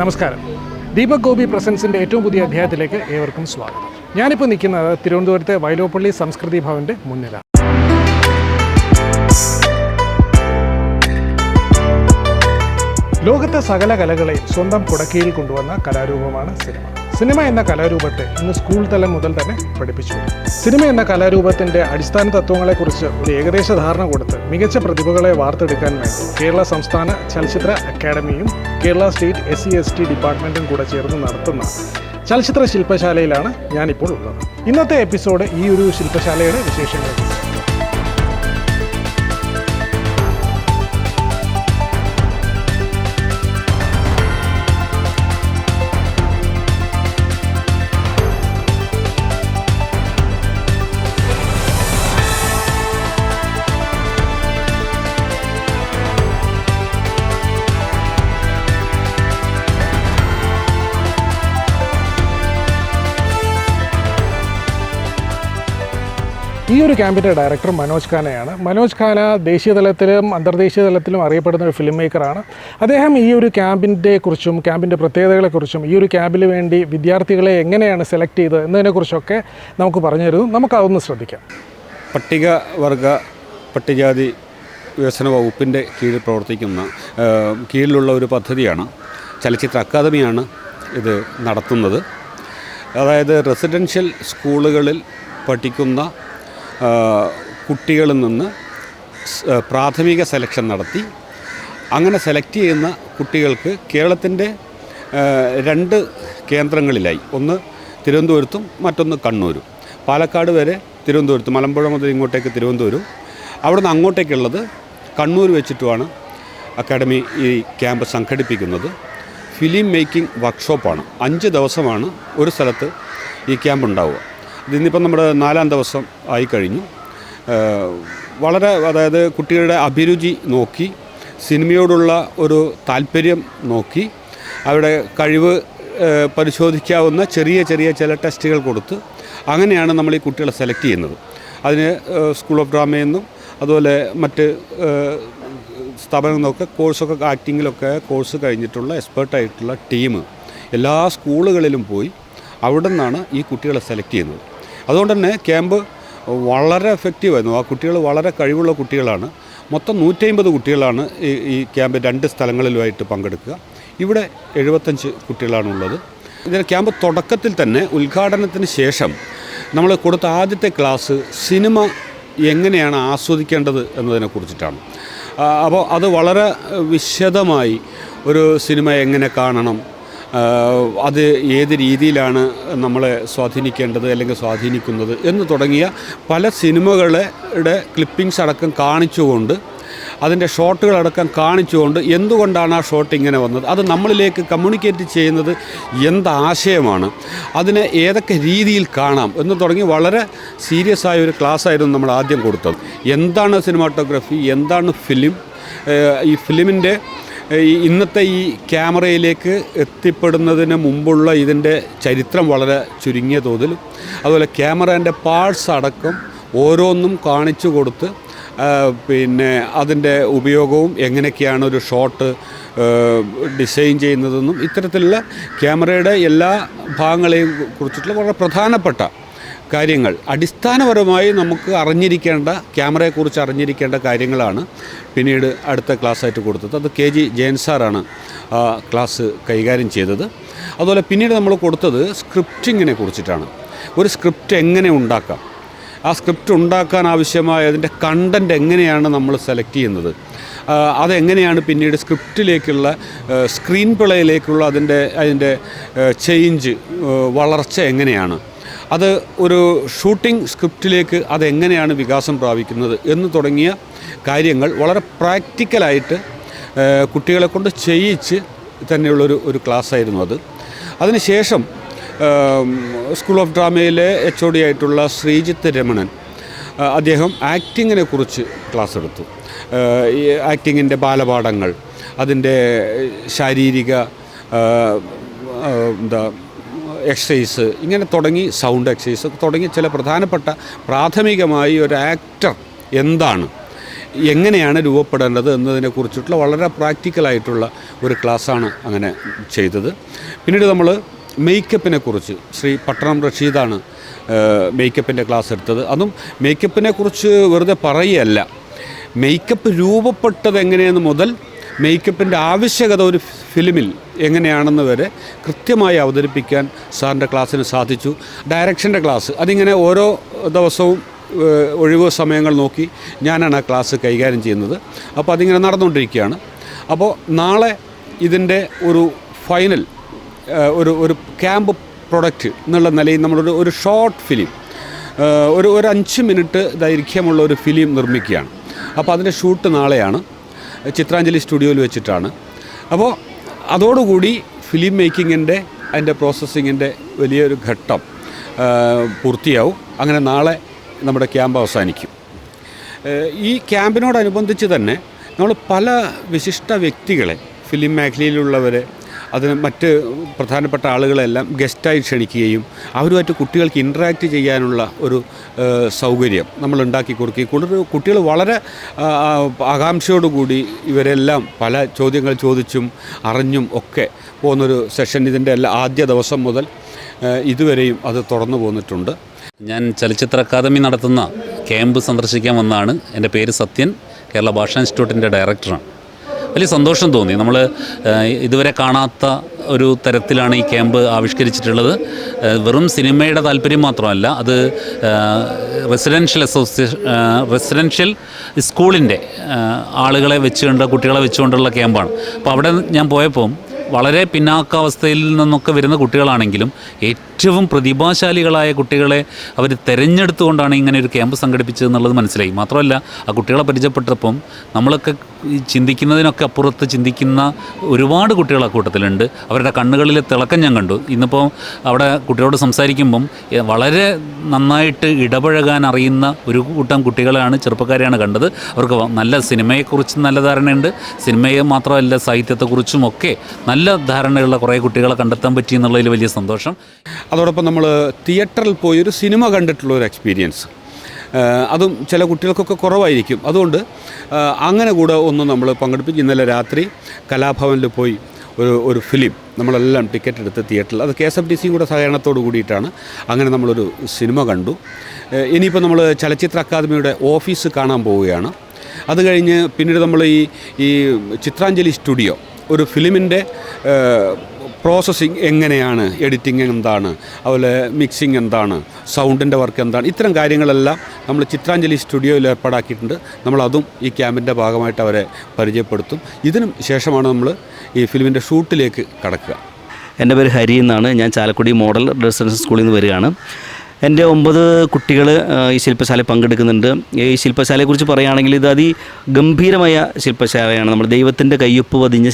നമസ്കാരം. ദീപക് ഗോപി പ്രസൻസിൻ്റെ ഏറ്റവും പുതിയ അധ്യായത്തിലേക്ക് ഏവർക്കും സ്വാഗതം. ഞാനിപ്പോൾ നിൽക്കുന്നത് തിരുവനന്തപുരത്തെ വൈലോപ്പള്ളി സംസ്കൃതി ഭവൻ്റെ മുന്നിലാണ്. ലോകത്തെ സകല കലകളെയും സ്വന്തം കുടക്കീഴിൽ കൊണ്ടുവന്ന കലാരൂപമാണ് സിനിമ. സിനിമ എന്ന കലാരൂപത്തെ ഇന്ന് സ്കൂൾ തലം മുതൽ തന്നെ പഠിപ്പിച്ചു. സിനിമ എന്ന കലാരൂപത്തിൻ്റെ അടിസ്ഥാന തത്വങ്ങളെക്കുറിച്ച് ഒരു ഏകദേശ ധാരണ കൊടുത്ത് മികച്ച പ്രതിഭകളെ വാർത്തെടുക്കാൻ വേണ്ടി കേരള സംസ്ഥാന ചലച്ചിത്ര അക്കാദമിയും കേരള സ്റ്റേറ്റ് SC/ST ഡിപ്പാർട്ട്മെൻറ്റും കൂടെ ചേർന്ന് നടത്തുന്ന ചലച്ചിത്ര ശില്പശാലയിലാണ് ഞാനിപ്പോൾ ഉള്ളത്. ഇന്നത്തെ എപ്പിസോഡ് ഈ ഒരു ശില്പശാലയുടെ വിശേഷങ്ങൾ. ഈ ഒരു ക്യാമ്പിൻ്റെ ഡയറക്ടർ മനോജ് ഖാനയാണ്. മനോജ് ഖാന ദേശീയ തലത്തിലും അന്തർദേശീയ തലത്തിലും അറിയപ്പെടുന്ന ഒരു ഫിലിം മേക്കറാണ്. അദ്ദേഹം ഈ ഒരു ക്യാമ്പിൻ്റെ കുറിച്ചും ക്യാമ്പിൻ്റെ പ്രത്യേകതകളെക്കുറിച്ചും ഈ ഒരു ക്യാമ്പിന് വേണ്ടി വിദ്യാർത്ഥികളെ എങ്ങനെയാണ് സെലക്ട് ചെയ്തത് എന്നതിനെക്കുറിച്ചൊക്കെ നമുക്ക് പറഞ്ഞു തരുന്നു. നമുക്കതൊന്ന് ശ്രദ്ധിക്കാം. പട്ടികവർഗ പട്ടികജാതി വികസന വകുപ്പിൻ്റെ കീഴിൽ പ്രവർത്തിക്കുന്ന കീഴിലുള്ള ഒരു പദ്ധതിയാണ്. ചലച്ചിത്ര അക്കാദമിയാണ് ഇത് നടത്തുന്നത്. അതായത് റെസിഡൻഷ്യൽ സ്കൂളുകളിൽ പഠിക്കുന്ന കുട്ടികളിൽ നിന്ന് പ്രാഥമിക സെലക്ഷൻ നടത്തി അങ്ങനെ സെലക്ട് ചെയ്യുന്ന കുട്ടികൾക്ക് കേരളത്തിൻ്റെ 2 കേന്ദ്രങ്ങളിലായി, ഒന്ന് തിരുവനന്തപുരത്തും മറ്റൊന്ന് കണ്ണൂരും. പാലക്കാട് വരെ തിരുവനന്തപുരത്ത്, മലമ്പുഴ മുതൽ ഇങ്ങോട്ടേക്ക് തിരുവനന്തപുരം, അവിടെ നിന്ന് അങ്ങോട്ടേക്കുള്ളത് കണ്ണൂർ വെച്ചിട്ടുമാണ് അക്കാഡമി ഈ ക്യാമ്പ് സംഘടിപ്പിക്കുന്നത്. ഫിലിം മേക്കിംഗ് വർക്ക്ഷോപ്പാണ്. 5 ദിവസമാണ് ഒരു സ്ഥലത്ത് ഈ ക്യാമ്പ് ഉണ്ടാവുക. ഇതിന്നിപ്പം നമ്മുടെ 4ാം ദിവസം ആയിക്കഴിഞ്ഞു. വളരെ, അതായത് കുട്ടികളുടെ അഭിരുചി നോക്കി, സിനിമയോടുള്ള ഒരു താല്പര്യം നോക്കി, അവരുടെ കഴിവ് പരിശോധിക്കാവുന്ന ചെറിയ ചെറിയ ചില ടെസ്റ്റുകൾ കൊടുത്ത് അങ്ങനെയാണ് നമ്മൾ ഈ കുട്ടികളെ സെലക്ട് ചെയ്യുന്നത്. അതിന് സ്കൂൾ ഓഫ് ഡ്രാമയെന്നും അതുപോലെ മറ്റ് സ്ഥാപനങ്ങളിൽ നിന്നൊക്കെ കോഴ്സൊക്കെ, ആക്ടിങ്ങിലൊക്കെ കോഴ്സ് കഴിഞ്ഞിട്ടുള്ള എക്സ്പേർട്ടായിട്ടുള്ള ടീം എല്ലാ സ്കൂളുകളിലും പോയി അവിടെ നിന്നാണ് ഈ കുട്ടികളെ സെലക്ട് ചെയ്യുന്നത്. അതുകൊണ്ട് തന്നെ ക്യാമ്പ് വളരെ എഫക്റ്റീവായിരുന്നു. ആ കുട്ടികൾ വളരെ കഴിവുള്ള കുട്ടികളാണ്. മൊത്തം 150 കുട്ടികളാണ് ഈ ക്യാമ്പ് 2 സ്ഥലങ്ങളിലുമായിട്ട് പങ്കെടുക്കുക. ഇവിടെ 75 കുട്ടികളാണുള്ളത്. ഇതിന് ക്യാമ്പ് തുടക്കത്തിൽ തന്നെ ഉദ്ഘാടനത്തിന് ശേഷം നമ്മൾ കൊടുത്ത ആദ്യത്തെ ക്ലാസ് സിനിമ എങ്ങനെയാണ് ആസ്വദിക്കേണ്ടത് എന്നതിനെക്കുറിച്ചിട്ടാണ്. അപ്പോൾ അത് വളരെ വിശദമായി ഒരു സിനിമ എങ്ങനെ കാണണം, അത് ഏത് രീതിയിലാണ് നമ്മളെ സ്വാധീനിക്കേണ്ടത് അല്ലെങ്കിൽ സ്വാധീനിക്കുന്നത് എന്ന് തുടങ്ങിയ പല സിനിമകളുടെ ക്ലിപ്പിങ്സ് അടക്കം കാണിച്ചുകൊണ്ട്, അതിൻ്റെ ഷോട്ടുകളടക്കം കാണിച്ചുകൊണ്ട് എന്തുകൊണ്ടാണ് ആ ഷോട്ട് ഇങ്ങനെ വന്നത്, അത് നമ്മളിലേക്ക് കമ്മ്യൂണിക്കേറ്റ് ചെയ്യുന്നത് എന്താശയമാണ്, അതിനെ ഏതൊക്കെ രീതിയിൽ കാണാം എന്ന് തുടങ്ങി വളരെ സീരിയസ് ആയ ഒരു ക്ലാസ്സായിരുന്നു നമ്മൾ ആദ്യം കൊടുത്തത്. എന്താണ് സിനിമാറ്റോഗ്രാഫി, എന്താണ് ഫിലിം, ഈ ഫിലിമിൻ്റെ ഇന്നത്തെ ഈ ക്യാമറയിലേക്ക് എത്തിപ്പെടുന്നതിന് മുമ്പുള്ള ഇതിൻ്റെ ചരിത്രം വളരെ ചുരുങ്ങിയ തോതിലും, അതുപോലെ ക്യാമറേൻ്റെ പാർട്സ് അടക്കം ഓരോന്നും കാണിച്ചു കൊടുത്ത് പിന്നെ അതിൻ്റെ ഉപയോഗവും എങ്ങനെയൊക്കെയാണ് ഒരു ഷോട്ട് ഡിസൈൻ ചെയ്യുന്നതെന്നും ഇത്തരത്തിലുള്ള ക്യാമറയുടെ എല്ലാ ഭാഗങ്ങളെയും കുറിച്ചിട്ടുള്ള വളരെ പ്രധാനപ്പെട്ട കാര്യങ്ങൾ, അടിസ്ഥാനപരമായി നമുക്ക് അറിഞ്ഞിരിക്കേണ്ട, ക്യാമറയെക്കുറിച്ച് അറിഞ്ഞിരിക്കേണ്ട കാര്യങ്ങളാണ് പിന്നീട് അടുത്ത ക്ലാസ്സായിട്ട് കൊടുത്തത്. അത് KG ജയൻ സാറാണ് ക്ലാസ് കൈകാര്യം ചെയ്തത്. അതുപോലെ പിന്നീട് നമ്മൾ കൊടുത്തത് സ്ക്രിപ്റ്റിങ്ങിനെ കുറിച്ചിട്ടാണ്. ഒരു സ്ക്രിപ്റ്റ് എങ്ങനെ ഉണ്ടാക്കാം, ആ സ്ക്രിപ്റ്റ് ഉണ്ടാക്കാൻ ആവശ്യമായ അതിൻ്റെ കണ്ടൻറ്റ് എങ്ങനെയാണ് നമ്മൾ സെലക്ട് ചെയ്യുന്നത്, അതെങ്ങനെയാണ് പിന്നീട് സ്ക്രിപ്റ്റിലേക്കുള്ള സ്ക്രീൻ പ്ലേയിലേക്കുള്ള അതിൻ്റെ ചേഞ്ച്, വളർച്ച എങ്ങനെയാണ്, അത് ഒരു ഷൂട്ടിംഗ് സ്ക്രിപ്റ്റിലേക്ക് അതെങ്ങനെയാണ് വികാസം പ്രാപിക്കുന്നത് എന്ന് തുടങ്ങിയ കാര്യങ്ങൾ വളരെ പ്രാക്ടിക്കലായിട്ട് കുട്ടികളെ കൊണ്ട് ചെയ്യിച്ച് തന്നെയുള്ളൊരു ക്ലാസ്സായിരുന്നു അത്. അതിനുശേഷം സ്കൂൾ ഓഫ് ഡ്രാമയിലെ HOD ആയിട്ടുള്ള ശ്രീജിത്ത് രമണൻ അദ്ദേഹം ആക്ടിങ്ങിനെ കുറിച്ച് ക്ലാസ് എടുത്തു. ഈ ആക്ടിങ്ങിൻ്റെ ബാലപാഠങ്ങൾ, അതിൻ്റെ ശാരീരിക എക്സസൈസ്, ഇങ്ങനെ തുടങ്ങി സൗണ്ട് എക്സസൈസ് തുടങ്ങി ചില പ്രധാനപ്പെട്ട പ്രാഥമികമായി ഒരു ആക്ടർ എന്താണ്, എങ്ങനെയാണ് രൂപപ്പെടേണ്ടത് എന്നതിനെക്കുറിച്ചിട്ടുള്ള വളരെ പ്രാക്ടിക്കലായിട്ടുള്ള ഒരു ക്ലാസ്സാണ് അങ്ങനെ ചെയ്തത്. പിന്നീട് നമ്മൾ മേക്കപ്പിനെ കുറിച്ച് ശ്രീ പട്ടണം റഷീദാണ് മേക്കപ്പിൻ്റെ ക്ലാസ് എടുത്തത്. അതും മേക്കപ്പിനെ കുറിച്ച് വെറുതെ പറയുകയല്ല, മേക്കപ്പ് രൂപപ്പെട്ടത് എങ്ങനെയെന്ന് മുതൽ മേക്കപ്പിൻ്റെ ആവശ്യകത ഒരു ഫിലിമിൽ എങ്ങനെയാണെന്ന് വരെ കൃത്യമായി അവതരിപ്പിക്കാൻ സാറിൻ്റെ ക്ലാസ്സിന് സാധിച്ചു. ഡയറക്ഷൻ്റെ ക്ലാസ് അതിങ്ങനെ ഓരോ ദിവസവും ഒഴിവ് സമയങ്ങൾ നോക്കി ഞാനാണ് ആ ക്ലാസ് കൈകാര്യം ചെയ്യുന്നത്. അപ്പോൾ അതിങ്ങനെ നടന്നുകൊണ്ടിരിക്കുകയാണ്. അപ്പോൾ നാളെ ഇതിൻ്റെ ഒരു ഫൈനൽ ഒരു ക്യാമ്പ് പ്രൊഡക്റ്റ് എന്നുള്ള നിലയിൽ നമ്മളൊരു ഷോർട്ട് ഫിലിം, ഒരു 5 മിനിറ്റ് ദൈർഘ്യമുള്ള ഒരു ഫിലിം നിർമ്മിക്കുകയാണ്. അപ്പോൾ അതിൻ്റെ ഷൂട്ട് നാളെയാണ്, ചിത്രാഞ്ജലി സ്റ്റുഡിയോയിൽ വെച്ചിട്ടാണ്. അപ്പോൾ അതോടുകൂടി ഫിലിം മേക്കിങ്ങിൻ്റെ അതിൻ്റെ പ്രോസസ്സിങ്ങിൻ്റെ വലിയൊരു ഘട്ടം പൂർത്തിയാവും. അങ്ങനെ നാളെ നമ്മുടെ ക്യാമ്പ് അവസാനിക്കും. ഈ ക്യാമ്പിനോടനുബന്ധിച്ച് തന്നെ നമ്മൾ പല വിശിഷ്ട വ്യക്തികളെ, ഫിലിം മേഖലയിലുള്ളവരെ, അതിന് മറ്റ് പ്രധാനപ്പെട്ട ആളുകളെല്ലാം ഗസ്റ്റായി ക്ഷണിക്കുകയും അവരുമായിട്ട് കുട്ടികൾക്ക് ഇൻട്രാക്റ്റ് ചെയ്യാനുള്ള ഒരു സൗകര്യം നമ്മൾ ഉണ്ടാക്കി കൊടുക്കുകയും കുട്ടികൾ വളരെ ആകാംക്ഷയോടുകൂടി ഇവരെല്ലാം പല ചോദ്യങ്ങൾ ചോദിച്ചും അറിഞ്ഞും ഒക്കെ പോകുന്നൊരു സെഷൻ ഇതിൻ്റെ ആദ്യ ദിവസം മുതൽ ഇതുവരെയും അത് തുറന്നു പോന്നിട്ടുണ്ട്. ഞാൻ ചലച്ചിത്ര അക്കാദമി നടത്തുന്ന ക്യാമ്പ് സന്ദർശിക്കാൻ വന്നതാണ്. എൻ്റെ പേര് സത്യൻ, കേരള ഭാഷാ ഇൻസ്റ്റിറ്റ്യൂട്ടിൻ്റെ ഡയറക്ടറാണ്. വലിയ സന്തോഷം തോന്നി. നമ്മൾ ഇതുവരെ കാണാത്ത ഒരു തരത്തിലാണ് ഈ ക്യാമ്പ് ആവിഷ്കരിച്ചിട്ടുള്ളത്. വെറും സിനിമയുടെ താല്പര്യം മാത്രമല്ല, അത് റെസിഡൻഷ്യൽ സ്കൂളിൻ്റെ ആളുകളെ വെച്ചുകൊണ്ട്, കുട്ടികളെ വെച്ചുകൊണ്ടുള്ള ക്യാമ്പാണ്. അപ്പോൾ അവിടെ ഞാൻ പോയപ്പോൾ വളരെ പിന്നാക്കാവസ്ഥയിൽ നിന്നൊക്കെ വരുന്ന കുട്ടികളാണെങ്കിലും ഏറ്റവും പ്രതിഭാശാലികളായ കുട്ടികളെ അവർ തിരഞ്ഞെടുത്തുകൊണ്ടാണ് ഇങ്ങനെ ഒരു ക്യാമ്പ് സംഘടിപ്പിച്ചതെന്നുള്ളത് മനസ്സിലായി. മാത്രമല്ല ആ കുട്ടികളെ പരിചയപ്പെട്ടപ്പം നമ്മളൊക്കെ ചിന്തിക്കുന്നതിനൊക്കെ അപ്പുറത്ത് ചിന്തിക്കുന്ന ഒരുപാട് കുട്ടികൾ ആ കൂട്ടത്തിലുണ്ട്. അവരുടെ കണ്ണുകളിലെ തിളക്കം ഞാൻ കണ്ടു. ഇന്നിപ്പോൾ അവിടെ കുട്ടികളോട് സംസാരിക്കുമ്പം വളരെ നന്നായിട്ട് ഇടപഴകാൻ അറിയുന്ന ഒരു കൂട്ടം കുട്ടികളെയാണ്, ചെറുപ്പക്കാരെയാണ് കണ്ടത്. അവർക്ക് നല്ല സിനിമയെക്കുറിച്ച് നല്ല ധാരണയുണ്ട്. സിനിമയെ മാത്രമല്ല സാഹിത്യത്തെക്കുറിച്ചും ഒക്കെ നല്ല ധാരണയുള്ള കുറേ കുട്ടികളെ കണ്ടെത്താൻ പറ്റി എന്നുള്ളതിൽ വലിയ സന്തോഷം. അതോടൊപ്പം നമ്മൾ തിയേറ്ററിൽ പോയി ഒരു സിനിമ കണ്ടിട്ടുള്ള ഒരു എക്സ്പീരിയൻസ്, അതും ചില കുട്ടികൾക്കൊക്കെ കുറവായിരിക്കും. അതുകൊണ്ട് അങ്ങനെ കൂടെ ഒന്ന് നമ്മൾ പങ്കെടുപ്പിച്ച് ഇന്നലെ രാത്രി കലാഭവനിൽ പോയി ഒരു ഫിലിം നമ്മളെല്ലാം ടിക്കറ്റ് എടുത്ത് തിയേറ്ററിൽ, അത് KSFDC കൂടെ സഹകരണത്തോട് കൂടിയിട്ടാണ്, അങ്ങനെ നമ്മളൊരു സിനിമ കണ്ടു. ഇനിയിപ്പോൾ നമ്മൾ ചലച്ചിത്ര അക്കാദമിയുടെ ഓഫീസ് കാണാൻ പോവുകയാണ്. അത് കഴിഞ്ഞ് പിന്നീട് നമ്മൾ ഈ ചിത്രാഞ്ജലി സ്റ്റുഡിയോ, ഒരു ഫിലിമിൻ്റെ പ്രോസസ്സിങ് എങ്ങനെയാണ്, എഡിറ്റിംഗ് എന്താണ്, അതുപോലെ മിക്സിങ് എന്താണ്, സൗണ്ടിൻ്റെ വർക്ക് എന്താണ്, ഇത്തരം കാര്യങ്ങളെല്ലാം നമ്മൾ ചിത്രാഞ്ജലി സ്റ്റുഡിയോയിൽ ഏർപ്പാടാക്കിയിട്ടുണ്ട്. നമ്മളതും ഈ ക്യാമ്പിൻ്റെ ഭാഗമായിട്ട് അവരെ പരിചയപ്പെടുത്തും. ഇതിനും ശേഷമാണ് നമ്മൾ ഈ ഫിലിമിൻ്റെ ഷൂട്ടിലേക്ക് കടക്കുക. എൻ്റെ പേര് ഹരി എന്നാണ്. ഞാൻ ചാലക്കുടി മോഡൽ റെസിഡൻഷ്യൽ സ്കൂളിൽ നിന്ന് വരികയാണ്. എൻ്റെ 9 കുട്ടികൾ ഈ ശില്പശാലയിൽ പങ്കെടുക്കുന്നുണ്ട്. ഈ ശില്പശാലയെക്കുറിച്ച് പറയുകയാണെങ്കിൽ ഇത് അതിഗംഭീരമായ ശില്പശാലയാണ്. നമ്മൾ ദൈവത്തിൻ്റെ കയ്യൊപ്പ് പതിഞ്ഞ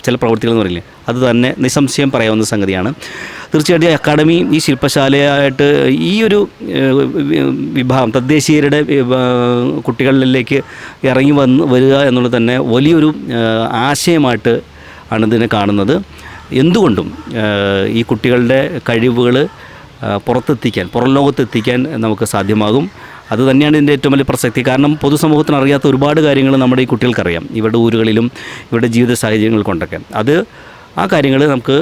ചില പ്രവൃത്തികൾ എന്ന് പറയില്ലേ, അത് തന്നെ നിസ്സംശയം പറയാവുന്ന സംഗതിയാണ്. തീർച്ചയായിട്ടും അക്കാദമി ഈ ശില്പശാലയായിട്ട് ഈ ഒരു വിഭാഗം തദ്ദേശീയരുടെ കുട്ടികളിലേക്ക് ഇറങ്ങി വരിക എന്നുള്ളത് തന്നെ വലിയൊരു ആശയമായിട്ട് ആണ് ഇതിനെ കാണുന്നത്. എന്തുകൊണ്ടും ഈ കുട്ടികളുടെ കഴിവുകൾ പുറം ലോകത്തെത്തിക്കാൻ നമുക്ക് സാധ്യമാകും. അത് തന്നെയാണ് ഇതിൻ്റെ ഏറ്റവും വലിയ പ്രസക്തി. കാരണം പൊതുസമൂഹത്തിന് അറിയാത്ത ഒരുപാട് കാര്യങ്ങൾ നമ്മുടെ ഈ കുട്ടികൾക്കറിയാം, ഇവരുടെ ഊരുകളിലും ഇവരുടെ ജീവിത സാഹചര്യങ്ങൾ കൊണ്ടൊക്കെ. ആ കാര്യങ്ങൾ നമുക്ക്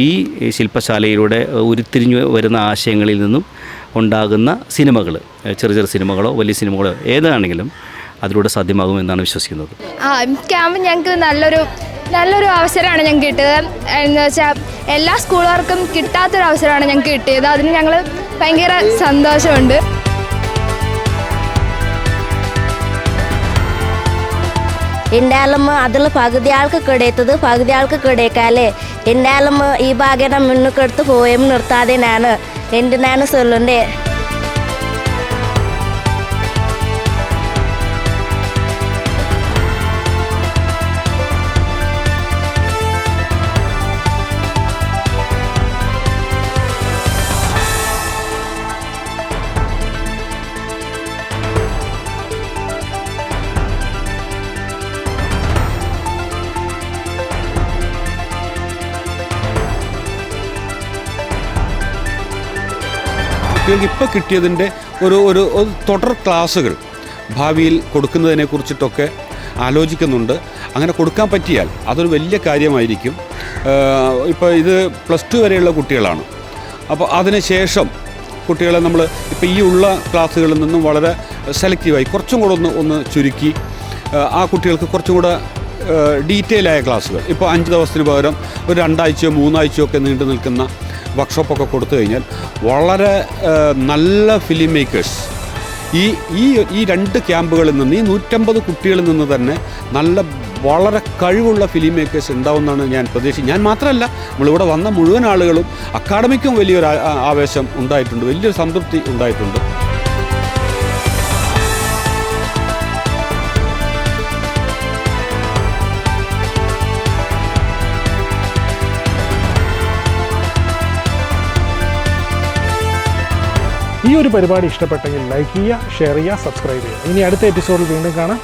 ഈ ശില്പശാലയിലൂടെ ഉരുത്തിരിഞ്ഞു വരുന്ന ആശയങ്ങളിൽ നിന്നും ഉണ്ടാകുന്ന സിനിമകൾ, ചെറിയ സിനിമകളോ വലിയ സിനിമകളോ ഏതാണെങ്കിലും അതിലൂടെ സാധ്യമാകുമെന്നാണ് വിശ്വസിക്കുന്നത്. ക്യാമ്പ് ഞങ്ങൾക്ക് നല്ലൊരു അവസരമാണ് ഞങ്ങൾക്ക് കിട്ടിയത്. എന്ന് വെച്ചാൽ എല്ലാ സ്കൂളുകാർക്കും കിട്ടാത്തൊരു അവസരമാണ് ഞങ്ങൾക്ക് കിട്ടിയത്. അതിന് ഞങ്ങൾ ഭയങ്കര സന്തോഷമുണ്ട്. എന്തായാലും അതിൽ പകുതി ആൾക്ക് കിടത്തത് പകുതി ആൾക്ക് കിടക്കാല്ലേ. എന്തായാലും ഈ ഭാഗം മുന്നോക്കെടുത്ത് പോയും നിർത്താതെ ഞാൻ ചൊല്ലുണ്ടേ. കുട്ടികൾക്ക് ഇപ്പോൾ കിട്ടിയതിൻ്റെ ഒരു തുടർ ക്ലാസ്സുകൾ ഭാവിയിൽ കൊടുക്കുന്നതിനെക്കുറിച്ചിട്ടൊക്കെ ആലോചിക്കുന്നുണ്ട്. അങ്ങനെ കൊടുക്കാൻ പറ്റിയാൽ അതൊരു വലിയ കാര്യമായിരിക്കും. ഇപ്പോൾ ഇത് +2 വരെയുള്ള കുട്ടികളാണ്. അപ്പോൾ അതിനുശേഷം കുട്ടികളെ നമ്മൾ ഇപ്പോൾ ഈ ഉള്ള ക്ലാസ്സുകളിൽ നിന്നും വളരെ സെലക്റ്റീവായി കുറച്ചും കൂടെ ഒന്ന് ചുരുക്കി ആ കുട്ടികൾക്ക് കുറച്ചും കൂടെ ഡീറ്റെയിൽ ആയ ക്ലാസ്സുകൾ, ഇപ്പോൾ 5 ദിവസത്തിന് പകരം ഒരു 2 ആഴ്ചയോ 3 ആഴ്ചയോ ഒക്കെ നീണ്ടു നിൽക്കുന്ന വർക്ക്ഷോപ്പൊക്കെ കൊടുത്തു കഴിഞ്ഞാൽ വളരെ നല്ല ഫിലിം മേക്കേഴ്സ് ഈ 2 ക്യാമ്പുകളിൽ നിന്ന്, ഈ 150 കുട്ടികളിൽ നിന്ന് തന്നെ വളരെ കഴിവുള്ള ഫിലിം മേക്കേഴ്സ് ഉണ്ടാവുമെന്നാണ് ഞാൻ പ്രതീക്ഷിച്ചത്. ഞാൻ മാത്രമല്ല, നമ്മളിവിടെ വന്ന മുഴുവൻ ആളുകളും അക്കാഡമിക്കും വലിയൊരു ആവേശം ഉണ്ടായിട്ടുണ്ട്, വലിയൊരു സംതൃപ്തി ഉണ്ടായിട്ടുണ്ട്. ഈ ഒരു പരിപാടി ഇഷ്ടപ്പെട്ടെങ്കിൽ ലൈക്ക് ചെയ്യുക, ഷെയർ ചെയ്യുക, സബ്സ്ക്രൈബ് ചെയ്യുക. ഇനി അടുത്ത എപ്പിസോഡിൽ വീണ്ടും കാണാം.